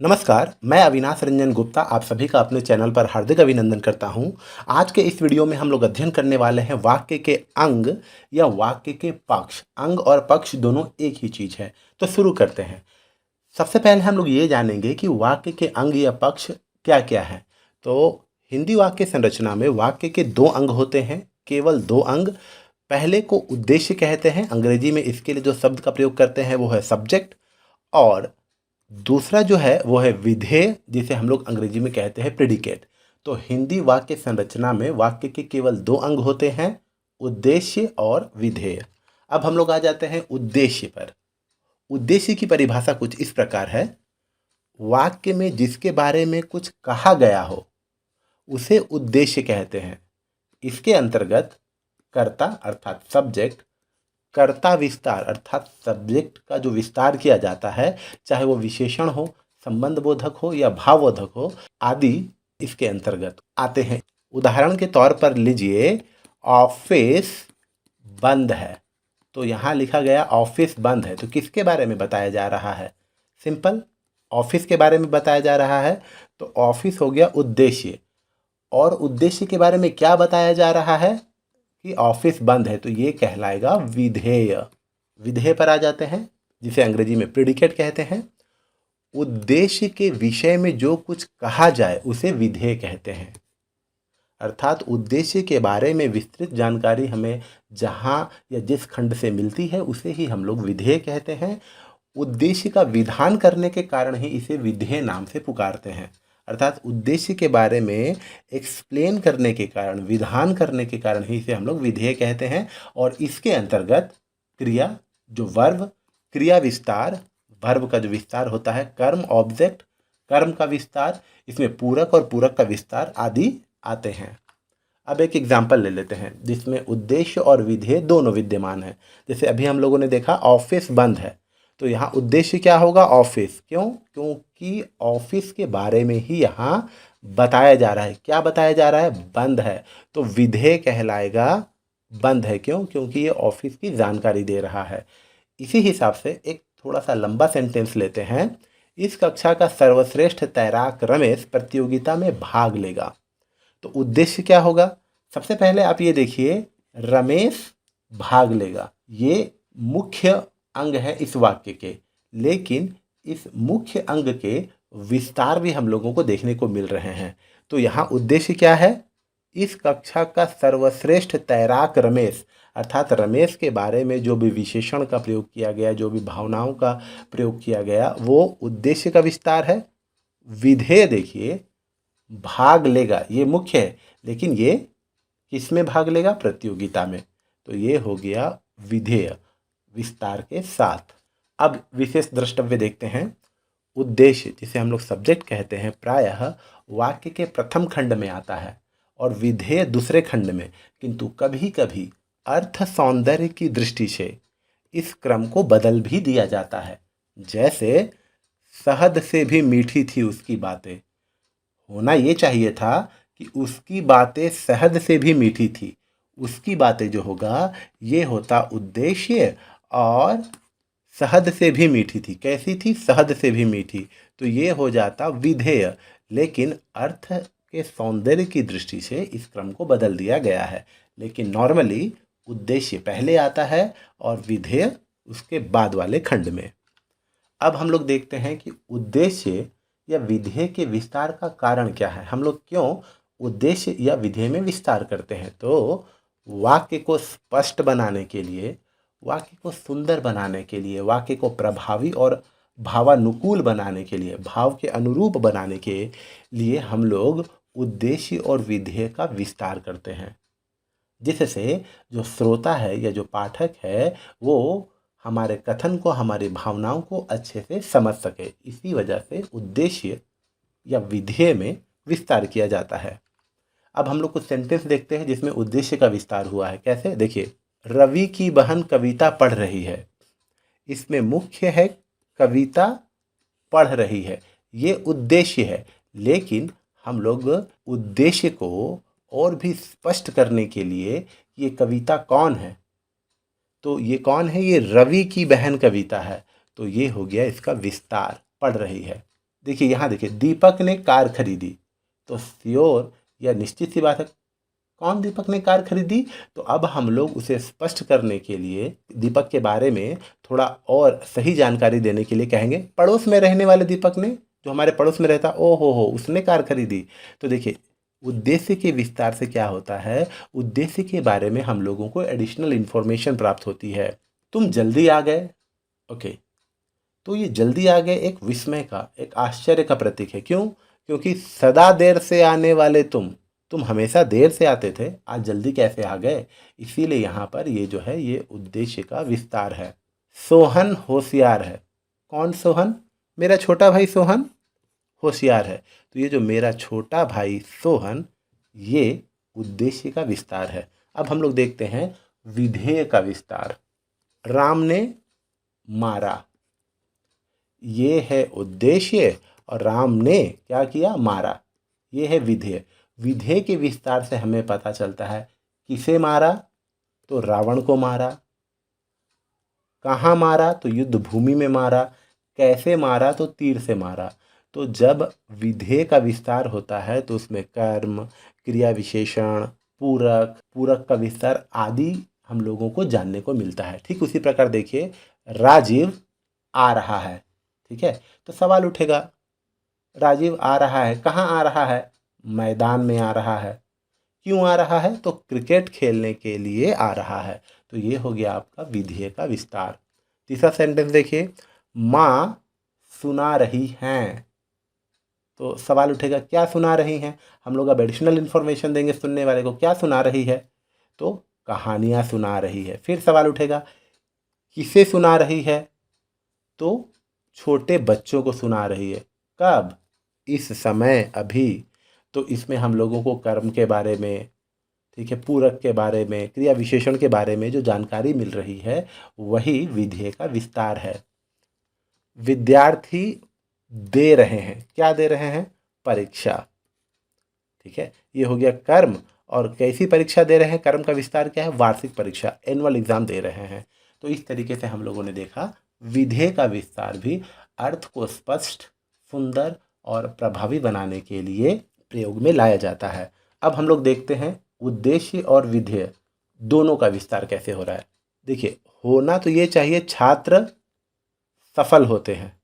नमस्कार, मैं अविनाश रंजन गुप्ता आप सभी का अपने चैनल पर हार्दिक अभिनंदन करता हूं। आज के इस वीडियो में हम लोग अध्ययन करने वाले हैं वाक्य के अंग या वाक्य के पक्ष। अंग और पक्ष दोनों एक ही चीज़ है। तो शुरू करते हैं। सबसे पहले हम लोग ये जानेंगे कि वाक्य के अंग या पक्ष क्या क्या है। तो हिंदी वाक्य संरचना में वाक्य के दो अंग होते हैं, केवल दो अंग। पहले को उद्देश्य कहते हैं, अंग्रेजी में इसके लिए जो शब्द का प्रयोग करते हैं वो है सब्जेक्ट, और दूसरा जो है वो है विधेय, जिसे हम लोग अंग्रेजी में कहते हैं प्रेडिकेट। तो हिंदी वाक्य संरचना में वाक्य के केवल दो अंग होते हैं, उद्देश्य और विधेय। अब हम लोग आ जाते हैं उद्देश्य पर। उद्देश्य की परिभाषा कुछ इस प्रकार है, वाक्य में जिसके बारे में कुछ कहा गया हो उसे उद्देश्य कहते हैं। इसके अंतर्गत कर्ता अर्थात सब्जेक्ट, कर्ता विस्तार अर्थात सब्जेक्ट का जो विस्तार किया जाता है, चाहे वो विशेषण हो, संबंध बोधक हो या भावबोधक हो, आदि इसके अंतर्गत आते हैं। उदाहरण के तौर पर लीजिए, ऑफिस बंद है। तो यहाँ लिखा गया ऑफिस बंद है, तो किसके बारे में बताया जा रहा है? सिंपल, ऑफिस के बारे में बताया जा रहा है। तो ऑफिस हो गया उद्देश्य, और उद्देश्य के बारे में क्या बताया जा रहा है कि ऑफिस बंद है, तो ये कहलाएगा विधेय। विधेय पर आ जाते हैं, जिसे अंग्रेजी में प्रेडिकेट कहते हैं। उद्देश्य के विषय में जो कुछ कहा जाए उसे विधेय कहते हैं। अर्थात उद्देश्य के बारे में विस्तृत जानकारी हमें जहाँ या जिस खंड से मिलती है उसे ही हम लोग विधेय कहते हैं। उद्देश्य का विधान करने के कारण ही इसे विधेय नाम से पुकारते हैं। अर्थात उद्देश्य के बारे में एक्सप्लेन करने के कारण, विधान करने के कारण ही इसे हम लोग विधेय कहते हैं। और इसके अंतर्गत क्रिया, जो वर्ब, क्रिया विस्तार, वर्ब का जो विस्तार होता है, कर्म ऑब्जेक्ट, कर्म का विस्तार, इसमें पूरक और पूरक का विस्तार आदि आते हैं। अब एक एग्जाम्पल ले लेते हैं जिसमें उद्देश्य और विधेय दोनों विद्यमान है। जैसे अभी हम लोगों ने देखा ऑफिस बंद है, तो यहाँ उद्देश्य क्या होगा? ऑफिस। क्यों? क्योंकि ऑफिस के बारे में ही यहाँ बताया जा रहा है। क्या बताया जा रहा है? बंद है। तो विधेय कहलाएगा बंद है। क्यों? क्योंकि ये ऑफिस की जानकारी दे रहा है। इसी हिसाब से एक थोड़ा सा लंबा सेंटेंस लेते हैं। इस कक्षा का सर्वश्रेष्ठ तैराक रमेश प्रतियोगिता में भाग लेगा। तो उद्देश्य क्या होगा? सबसे पहले आप ये देखिए, रमेश भाग लेगा, ये मुख्य अंग है इस वाक्य के। लेकिन इस मुख्य अंग के विस्तार भी हम लोगों को देखने को मिल रहे हैं। तो यहाँ उद्देश्य क्या है? इस कक्षा का सर्वश्रेष्ठ तैराक रमेश, अर्थात रमेश के बारे में जो भी विशेषण का प्रयोग किया गया, जो भी भावनाओं का प्रयोग किया गया, वो उद्देश्य का विस्तार है। विधेय देखिए, भाग लेगा, ये मुख्य है, लेकिन ये किस में भाग लेगा? प्रतियोगिता में। तो ये हो गया विधेय विस्तार के साथ। अब विशेष द्रष्टव्य देखते हैं। उद्देश्य, जिसे हम लोग सब्जेक्ट कहते हैं, प्रायः वाक्य के प्रथम खंड में आता है और विधेय दूसरे खंड में, किंतु कभी कभी अर्थ सौंदर्य की दृष्टि से इस क्रम को बदल भी दिया जाता है। जैसे शहद से भी मीठी थी उसकी बातें, होना ये चाहिए था कि उसकी बातें शहद से भी मीठी थी। उसकी बातें जो होगा ये होता उद्देश्य, और शहद से भी मीठी थी। कैसी थी? शहद से भी मीठी। तो ये हो जाता विधेय। लेकिन अर्थ के सौंदर्य की दृष्टि से इस क्रम को बदल दिया गया है। लेकिन नॉर्मली उद्देश्य पहले आता है और विधेय उसके बाद वाले खंड में। अब हम लोग देखते हैं कि उद्देश्य या विधेय के विस्तार का कारण क्या है। हम लोग क्यों उद्देश्य या विधेय में विस्तार करते हैं? तो वाक्य को स्पष्ट बनाने के लिए, वाक्य को सुंदर बनाने के लिए, वाक्य को प्रभावी और भावानुकूल बनाने के लिए, भाव के अनुरूप बनाने के लिए हम लोग उद्देश्य और विधेय का विस्तार करते हैं, जिससे जो श्रोता है या जो पाठक है वो हमारे कथन को, हमारी भावनाओं को अच्छे से समझ सके। इसी वजह से उद्देश्य या विधेय में विस्तार किया जाता है। अब हम लोग कुछ सेंटेंस देखते हैं जिसमें उद्देश्य का विस्तार हुआ है। कैसे? देखिए, रवि की बहन कविता पढ़ रही है। इसमें मुख्य है कविता पढ़ रही है, ये उद्देश्य है। लेकिन हम लोग उद्देश्य को और भी स्पष्ट करने के लिए, ये कविता कौन है, तो ये कौन है? ये रवि की बहन कविता है। तो ये हो गया इसका विस्तार, पढ़ रही है। देखिए यहाँ देखिए, दीपक ने कार खरीदी, तो श्योर या निश्चित सी बात है, कौन दीपक ने कार खरीदी। तो अब हम लोग उसे स्पष्ट करने के लिए, दीपक के बारे में थोड़ा और सही जानकारी देने के लिए कहेंगे पड़ोस में रहने वाले दीपक ने, जो हमारे पड़ोस में रहता, ओ हो उसने कार खरीदी। तो देखिए, उद्देश्य के विस्तार से क्या होता है, उद्देश्य के बारे में हम लोगों को एडिशनल इन्फॉर्मेशन प्राप्त होती है। तुम जल्दी आ गए, ओके, तो ये जल्दी आ गए एक विस्मय का, एक आश्चर्य का प्रतीक है। क्यों? क्योंकि सदा देर से आने वाले तुम हमेशा देर से आते थे, आज जल्दी कैसे आ गए। इसीलिए यहाँ पर ये जो है ये उद्देश्य का विस्तार है। सोहन होशियार है। कौन सोहन? मेरा छोटा भाई सोहन होशियार है। तो ये जो मेरा छोटा भाई सोहन, ये उद्देश्य का विस्तार है। अब हम लोग देखते हैं विधेय का विस्तार। राम ने मारा, ये है उद्देश्य, और राम ने क्या किया? मारा। ये है विधेय। विधेय के विस्तार से हमें पता चलता है किसे मारा, तो रावण को मारा। कहाँ मारा? तो युद्ध भूमि में मारा। कैसे मारा? तो तीर से मारा। तो जब विधेय का विस्तार होता है तो उसमें कर्म, क्रिया विशेषण, पूरक, पूरक का विस्तार आदि हम लोगों को जानने को मिलता है। ठीक उसी प्रकार देखिए, राजीव आ रहा है, ठीक है, तो सवाल उठेगा, राजीव आ रहा है, कहाँ आ रहा है? मैदान में आ रहा है। क्यों आ रहा है? तो क्रिकेट खेलने के लिए आ रहा है। तो ये हो गया आपका विधेय का विस्तार। तीसरा सेंटेंस देखिए, माँ सुना रही हैं। तो सवाल उठेगा, क्या सुना रही हैं? हम लोग अब एडिशनल इन्फॉर्मेशन देंगे सुनने वाले को, क्या सुना रही है? तो कहानियाँ सुना रही है। फिर सवाल उठेगा, किसे सुना रही है? तो छोटे बच्चों को सुना रही है। कब? इस समय, अभी। तो इसमें हम लोगों को कर्म के बारे में, ठीक है, पूरक के बारे में, क्रिया विशेषण के बारे में जो जानकारी मिल रही है वही विधेय का विस्तार है। विद्यार्थी दे रहे हैं, क्या दे रहे हैं? परीक्षा, ठीक है, ये हो गया कर्म। और कैसी परीक्षा दे रहे हैं? कर्म का विस्तार क्या है? वार्षिक परीक्षा, एनुअल एग्जाम दे रहे हैं। तो इस तरीके से हम लोगों ने देखा विधेय का विस्तार भी अर्थ को स्पष्ट, सुंदर और प्रभावी बनाने के लिए प्रयोग में लाया जाता है। अब हम लोग देखते हैं उद्देश्य और विधेय दोनों का विस्तार कैसे हो रहा है। देखिए, होना तो ये चाहिए छात्र सफल होते हैं।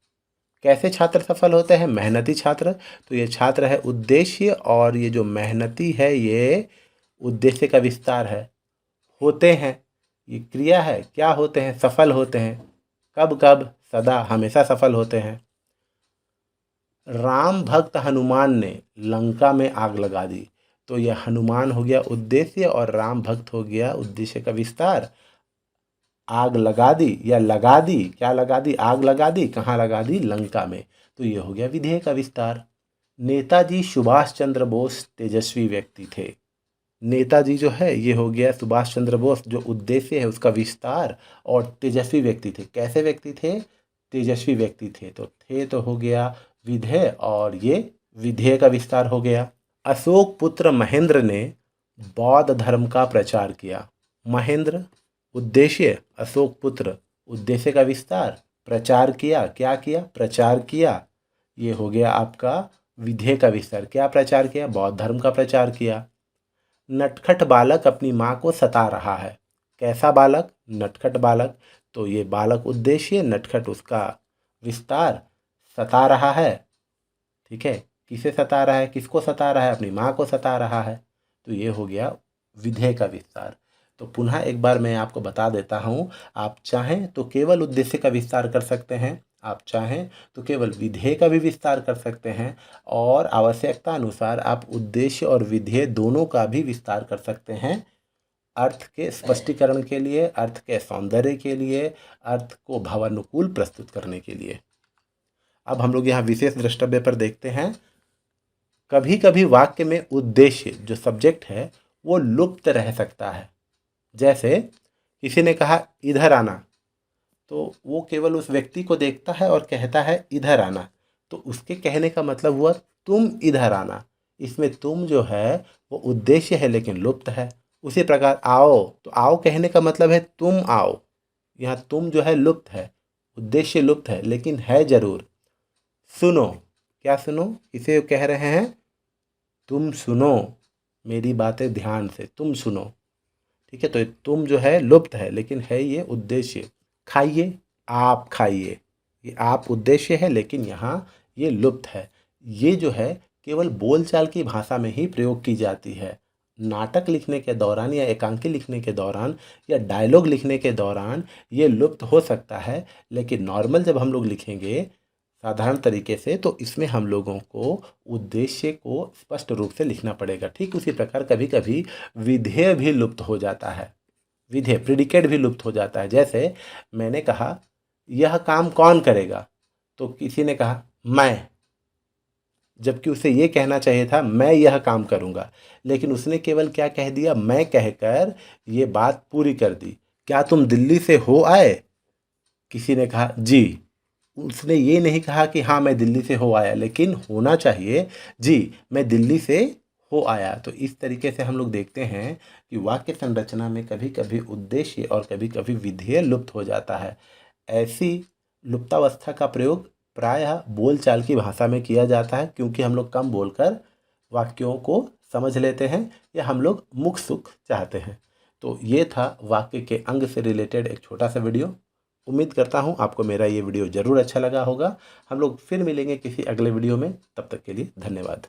कैसे छात्र सफल होते हैं? मेहनती छात्र। तो ये छात्र है उद्देश्य, और ये जो मेहनती है ये उद्देश्य का विस्तार है। होते हैं, ये क्रिया है। क्या होते हैं? सफल होते हैं। कब कब? सदा, हमेशा सफल होते हैं। राम भक्त हनुमान ने लंका में आग लगा दी। तो यह हनुमान हो गया उद्देश्य और राम भक्त हो गया उद्देश्य का विस्तार। आग लगा दी या लगा दी, क्या लगा दी? आग लगा दी। कहाँ लगा दी? लंका में। तो ये हो गया विधेय का विस्तार। नेताजी सुभाष चंद्र बोस तेजस्वी व्यक्ति थे। नेताजी जो है ये हो गया सुभाष चंद्र बोस, जो उद्देश्य है उसका विस्तार, और तेजस्वी व्यक्ति थे। कैसे व्यक्ति थे? तेजस्वी व्यक्ति थे। तो थे तो हो गया विधेय, और ये विधेय का विस्तार हो गया। अशोक पुत्र महेंद्र ने बौद्ध धर्म का प्रचार किया। महेंद्र उद्देश्य, अशोक पुत्र उद्देश्य का विस्तार, प्रचार किया। क्या किया? प्रचार किया। ये हो गया आपका विधेय का विस्तार। क्या प्रचार किया? बौद्ध धर्म का प्रचार किया। नटखट बालक अपनी माँ को सता रहा है। कैसा बालक? नटखट बालक। तो ये बालक उद्देश्य, नटखट उसका विस्तार। सता रहा है, ठीक है, किसे सता रहा है? किसको सता रहा है? अपनी माँ को सता रहा है। तो ये हो गया विधेय का विस्तार। तो पुनः एक बार मैं आपको बता देता हूँ, आप चाहें तो केवल उद्देश्य का विस्तार कर सकते हैं, आप चाहें तो केवल विधेय का भी विस्तार कर सकते हैं, और आवश्यकता अनुसार आप उद्देश्य और विधेय दोनों का भी विस्तार कर सकते हैं, अर्थ के स्पष्टीकरण के लिए, अर्थ के सौंदर्य के लिए, अर्थ को भावानुकूल प्रस्तुत करने के लिए। अब हम लोग यहाँ विशेष द्रष्टव्य पर देखते हैं। कभी कभी वाक्य में उद्देश्य जो सब्जेक्ट है वो लुप्त रह सकता है। जैसे किसी ने कहा इधर आना, तो वो केवल उस व्यक्ति को देखता है और कहता है इधर आना, तो उसके कहने का मतलब हुआ तुम इधर आना। इसमें तुम जो है वो उद्देश्य है लेकिन लुप्त है। उसी प्रकार आओ, तो आओ कहने का मतलब है तुम आओ। यहाँ तुम जो है लुप्त है, उद्देश्य लुप्त है लेकिन है जरूर। सुनो, क्या सुनो? इसे कह रहे हैं तुम सुनो मेरी बातें ध्यान से, तुम सुनो। ठीक है, तो ये तुम जो है लुप्त है, लेकिन है ये उद्देश्य। खाइए, आप खाइए, ये आप उद्देश्य है, लेकिन यहाँ ये लुप्त है। ये जो है केवल बोलचाल की भाषा में ही प्रयोग की जाती है। नाटक लिखने के दौरान या एकांकी लिखने के दौरान या डायलॉग लिखने के दौरान ये लुप्त हो सकता है, लेकिन नॉर्मल जब हम लोग लिखेंगे साधारण तरीके से, तो इसमें हम लोगों को उद्देश्य को स्पष्ट रूप से लिखना पड़ेगा। ठीक उसी प्रकार कभी कभी विधेय भी लुप्त हो जाता है, विधेय प्रिडिकेट भी लुप्त हो जाता है। जैसे मैंने कहा यह काम कौन करेगा, तो किसी ने कहा मैं, जबकि उसे ये कहना चाहिए था मैं यह काम करूँगा, लेकिन उसने केवल क्या कह दिया, मैं कहकर ये बात पूरी कर दी। क्या तुम दिल्ली से हो आए? किसी ने कहा जी। उसने ये नहीं कहा कि हाँ मैं दिल्ली से हो आया, लेकिन होना चाहिए जी मैं दिल्ली से हो आया। तो इस तरीके से हम लोग देखते हैं कि वाक्य संरचना में कभी कभी उद्देश्य और कभी कभी विधेय लुप्त हो जाता है। ऐसी लुप्तावस्था का प्रयोग प्रायः बोलचाल की भाषा में किया जाता है, क्योंकि हम लोग कम बोलकर वाक्यों को समझ लेते हैं या हम लोग मुख सुख चाहते हैं। तो ये था वाक्य के अंग से रिलेटेड एक छोटा सा वीडियो। उम्मीद करता हूँ आपको मेरा ये वीडियो ज़रूर अच्छा लगा होगा। हम लोग फिर मिलेंगे किसी अगले वीडियो में, तब तक के लिए धन्यवाद।